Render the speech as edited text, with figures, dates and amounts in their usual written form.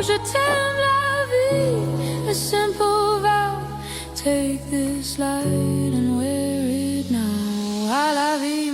je t'aime la vie, a simple vow. Take this light and wear it now. I love you.